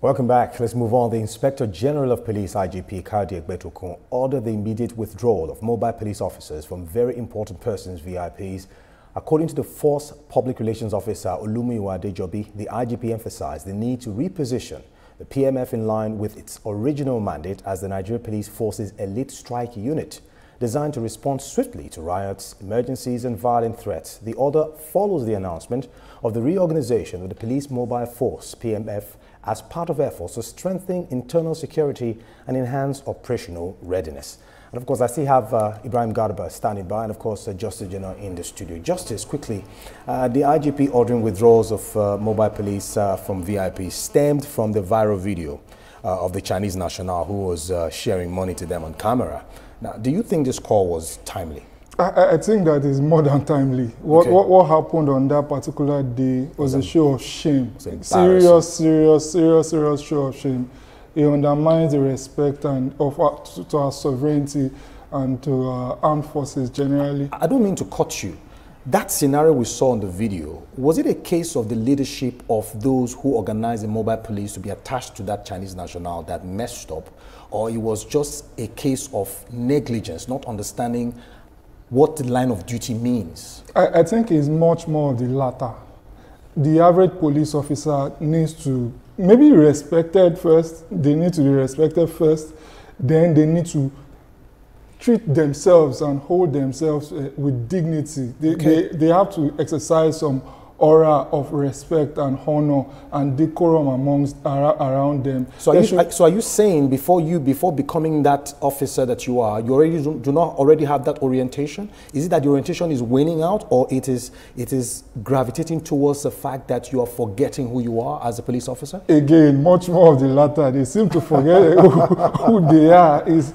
Welcome back. Let's move on. The Inspector General of Police, IGP Betokun, ordered the immediate withdrawal of mobile police officers from very important persons, VIPs. According to the Force Public Relations Officer, Olumiwa Adejobi, the IGP emphasized the need to reposition the PMF in line with its original mandate as the Nigeria Police Force's elite strike unit, designed to respond swiftly to riots, emergencies and violent threats. The order follows the announcement of the reorganization of the Police Mobile Force, PMF, as part of efforts to strengthen internal security and enhance operational readiness. And of course, I still have Ibrahim Garba standing by, and of course, Justice General in the studio. Justice, quickly, the IGP ordering withdrawals of mobile police from VIP stemmed from the viral video of the Chinese national who was sharing money to them on camera. Now, do you think this call was timely? I think that is more than timely. What happened on that particular day was a show of shame. Serious show of shame. It undermines the respect and to our sovereignty and to our armed forces generally. I don't mean to cut you. That scenario we saw in the video, was it a case of the leadership of those who organized the mobile police to be attached to that Chinese national that messed up, or it was just a case of negligence, not understanding what the line of duty means? I think it's much more of the latter. The average police officer needs to maybe be respected first. They need to be respected first. Then they need to treat themselves and hold themselves with dignity. They have to exercise some aura of respect and honor and decorum around them. So are you saying before becoming that officer that you are, you already do not already have that orientation? Is it that the orientation is winning out, or it is gravitating towards the fact that you are forgetting who you are as a police officer? Again, much more of the latter. They seem to forget who they are. Is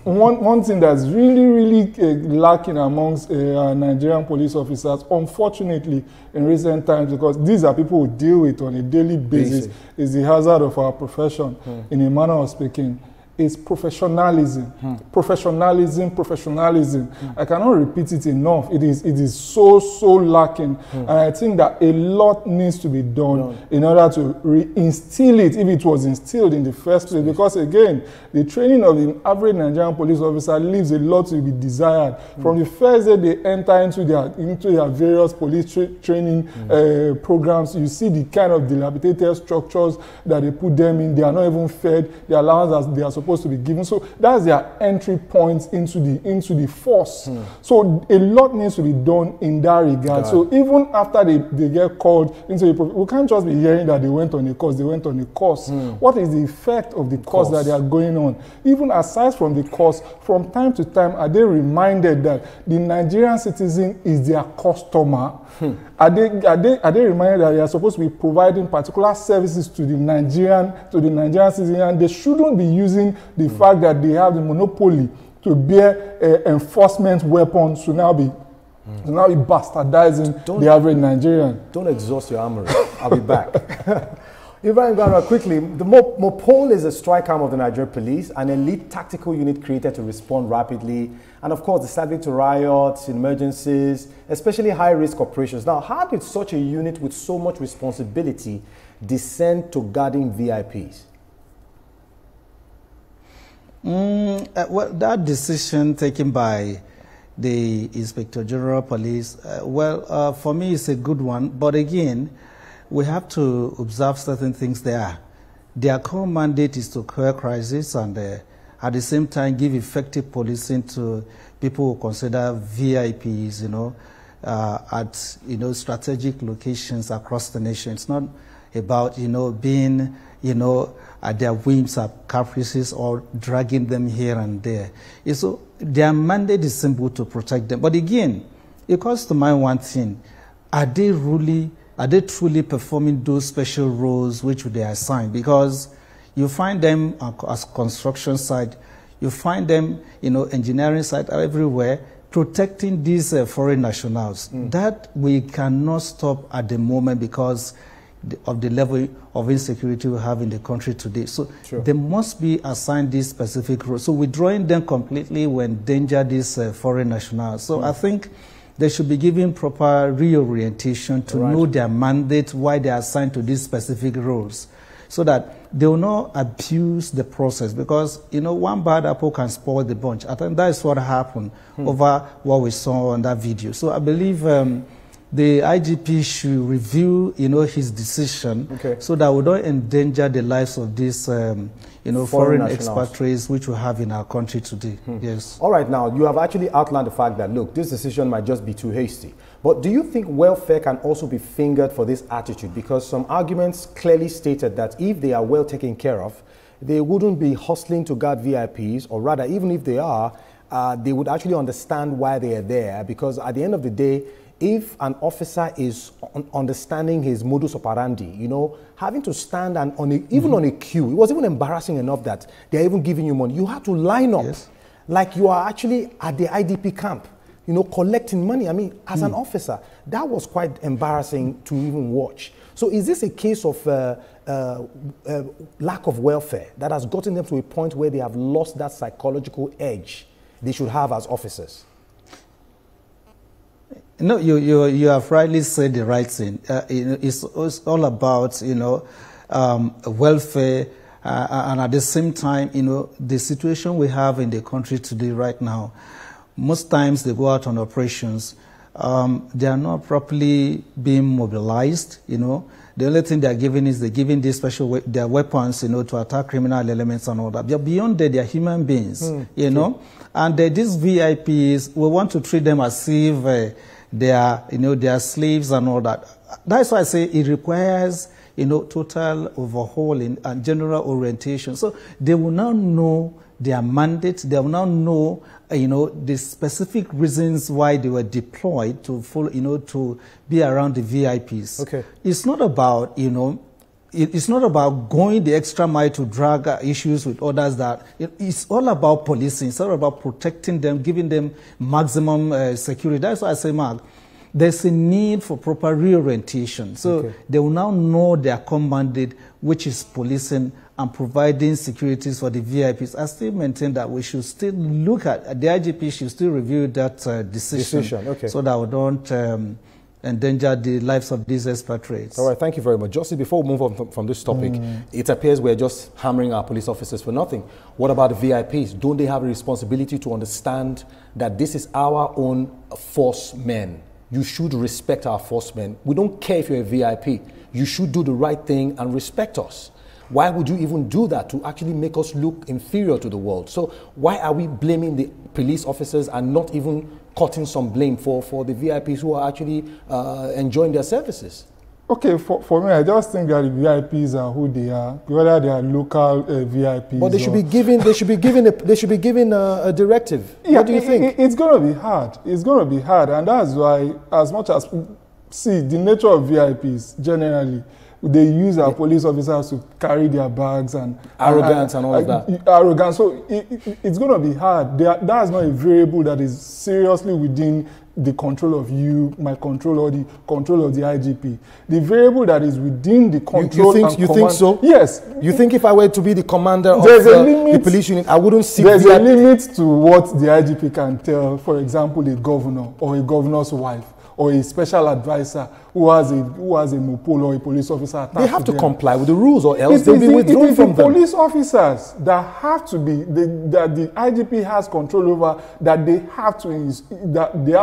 one thing that's really lacking amongst Nigerian police officers, unfortunately, in recent times, because these are people who deal with on a daily basis, is the hazard of our profession, in a manner of speaking. Is professionalism. Professionalism. I cannot repeat it enough. It is so lacking. And I think that a lot needs to be done in order to reinstill it, if it was instilled in the first place. Because again, the training of the average Nigerian police officer leaves a lot to be desired. From the first day they enter into their various police training programs, you see the kind of dilapidated structures that they put them in. They are not even fed the allowance as they are supposed to be given. So that's their entry point into the force. So a lot needs to be done in that regard. So even after they get called into the we can't just be hearing that they went on a course. What is the effect of the course that they are going on? Even aside from the course, from time to time, are they reminded that the Nigerian citizen is their customer? Are they reminded that they are supposed to be providing particular services to the Nigerian citizen, and they shouldn't be using the fact that they have the monopoly to bear enforcement weapons to now be bastardizing the average Nigerian. Don't exhaust your armory. I'll be back. Ibrahim Garba, quickly, the Mopol is a strike arm of the Nigerian police, an elite tactical unit created to respond rapidly, and of course, subject to riots, emergencies, especially high-risk operations. Now, how did such a unit with so much responsibility descend to guarding VIPs? Well, that decision taken by the Inspector General of Police, for me, it's a good one. But again, we have to observe certain things there. Their core mandate is to clear crisis and at the same time give effective policing to people who consider VIPs, at strategic locations across the nation. It's not about being at their whims or caprices or dragging them here and there. So their mandate is simple, to protect them. But again, it calls to mind one thing: are they truly performing those special roles which they are assigned? Because you find them as construction site, you find them, engineering site, everywhere, protecting these foreign nationals. That we cannot stop at the moment because of the level of insecurity we have in the country today. So they must be assigned these specific roles. So withdrawing them completely will endanger these foreign nationals. So I think they should be given proper reorientation to know their mandate, why they are assigned to these specific roles. so that they will not abuse the process, because, you know, one bad apple can spoil the bunch. I think that is what happened over what we saw on that video. So I believe the IGP should review, you know, his decision, so that we don't endanger the lives of these, you know, foreign expatriates which we have in our country today. Yes. All right, now, you have actually outlined the fact that, look, this decision might just be too hasty. But do you think welfare can also be fingered for this attitude? Because some arguments clearly stated that if they are well taken care of, they wouldn't be hustling to guard VIPs, or rather, even if they are, they would actually understand why they are there, because at the end of the day, if an officer is understanding his modus operandi, you know, having to stand and even on a queue, it was even embarrassing enough that they're even giving you money. You have to line up like you are actually at the IDP camp, you know, collecting money. I mean, as an officer, that was quite embarrassing to even watch. So is this a case of lack of welfare that has gotten them to a point where they have lost that psychological edge they should have as officers? No, you have rightly said the right thing. It's all about, you know, welfare, and at the same time, you know, the situation we have in the country today right now, most times they go out on operations, they are not properly being mobilized, you know. The only thing they are giving is they're giving these special their weapons, you know, to attack criminal elements and all that. But beyond that, they are human beings, you know. And these VIPs, we want to treat them as if they are, you know, they are slaves and all that. That's why I say it requires, you know, total overhauling and general orientation. So they will now know their mandate. They will now know, you know, the specific reasons why they were deployed to follow, you know, to be around the VIPs. Okay. It's not about, you know, it's not about going the extra mile to drag issues with others. That it's all about policing. It's all about protecting them, giving them maximum security. That's why I say, Mark, there's a need for proper reorientation. So they will now know their commanded, which is policing and providing securities for the VIPs. I still maintain that we should still look at the IGP should still review that decision so that we don't endanger the lives of these expatriates. All right, thank you very much. Justice, before we move on from this topic, it appears we're just hammering our police officers for nothing. What about the VIPs? Don't they have a responsibility to understand that this is our own force men? You should respect our force men. We don't care if you're a VIP. You should do the right thing and respect us. Why would you even do that? To actually make us look inferior to the world. So why are we blaming the police officers and not even cutting some blame for the VIPs who are actually enjoying their services? Okay, for me, I just think that the VIPs are who they are, whether they are local VIPs. But they should be given. They should be given a directive. Yeah, what do you think? It's going to be hard. It's going to be hard, and that's why, as much as the nature of VIPs generally, they use our police officers to carry their bags and arrogance and all of that. Arrogance. So it's going to be hard. That's not a variable that is seriously within the control of you, my control, or the control of the IGP. The variable that is within the control you think so? Yes. You think if I were to be the commander of the police unit, I wouldn't see... There's a limit to what the IGP can tell, for example, a governor or a governor's wife, or a special advisor who has a Mopol or a police officer. They have to comply with the rules, or else they'll be withdrawn from them. Police officers that have to be that the IGP has control over, that they have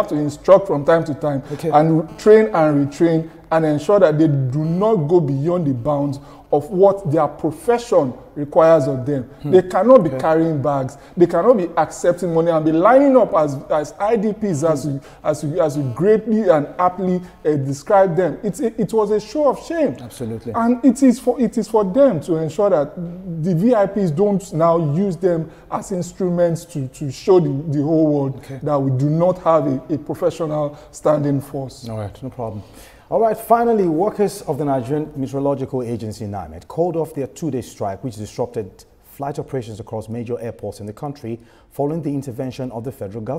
to instruct from time to time, and train and retrain, and ensure that they do not go beyond the bounds of what their profession requires of them. They cannot be carrying bags. They cannot be accepting money and be lining up as IDPs, as you greatly and aptly describe them. It was a show of shame. Absolutely. And it is for them to ensure that the VIPs don't now use them as instruments to show the whole world that we do not have a professional standing force. All right, no problem. All right, finally, workers of the Nigerian Meteorological Agency, NIMET, called off their two-day strike, which disrupted flight operations across major airports in the country following the intervention of the federal government.